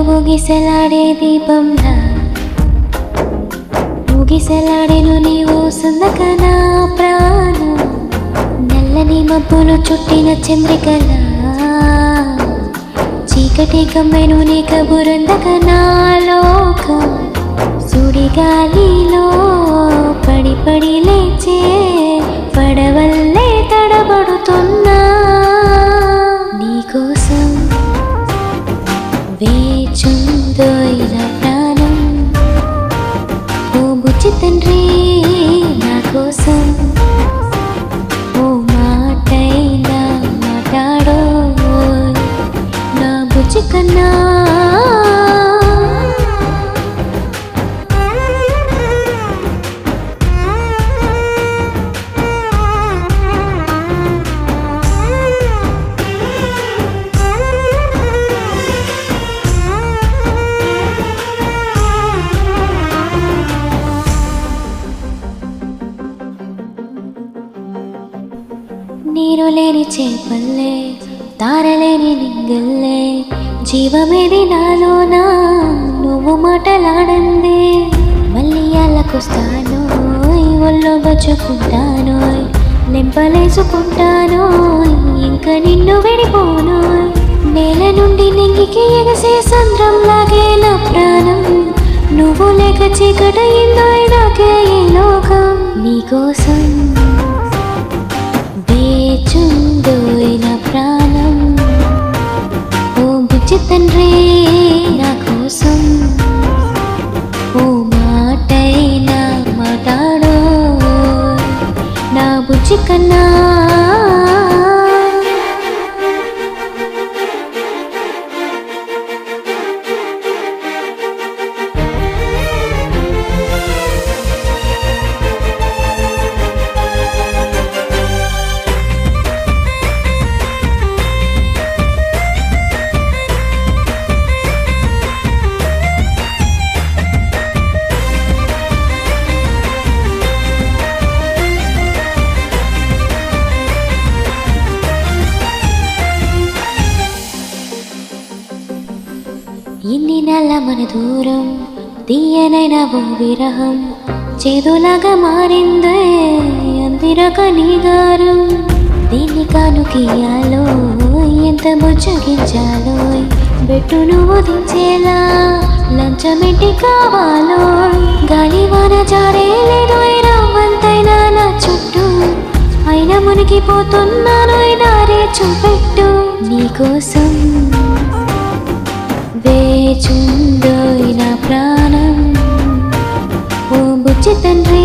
ఊగిసలాడే దీపంలా ఊగిసలాడేను నీవు సుందకనా ప్రాణం నల్లని మబ్బులు చుట్టిన చంద్రికలా చీకటి కమ్మెను నీ కబురందకనా లోకం సుడిగాలిలో పడి పడి లేచే పడవల్లే తడబడుతున్నా నీకోసం వేచుందో ఇలా ప్రాణం ఓ బుజ్జి తండ్రి నా కోసం ఓ మాటైనా మాట్లాడో నా బుజ్జి కన్నా నీరు లేని చేపల్లే తారలేని నింగల్లే జీవమేది నాలోనా నువ్వు మాటలాడందే మళ్ళీ అల్లకొస్తాను ఒళ్ళో బచ్చుకుంటాను లెంపలేసుకుంటాను ఇంకా నిన్ను విడిపోను నేల నుండి నింగికి ఎగసే సంద్రంలాగే నా ప్రాణం నువ్వు లేక చీకటయిందో నాకే ఈ లోకం నీకోసం వేచుందో నా ప్రాణం ఓ బుజ్జి తండ్రి నా కోసం ఓ మాటైనా మాట్లాడో నా బుజ్జి కన్నా ఇన్ని నెల మన దూరం తీయనైన ఓ విరహం చేదులాగా మారిందే అందిరక నీగారు దీన్ని కానుకియాలో ఎంత బుజ్జగించాలో బెట్టు నువ్వు దించేలా లంచమెట్టి కావాలో గాలివాన జారేలేదో రావంతైనా నా చుట్టూ అయినా మునిగిపోతున్నాను దారే చూపెట్టు నీకోసం వేచుందో నా ప్రాణం ఓ బుజ్జి తండ్రి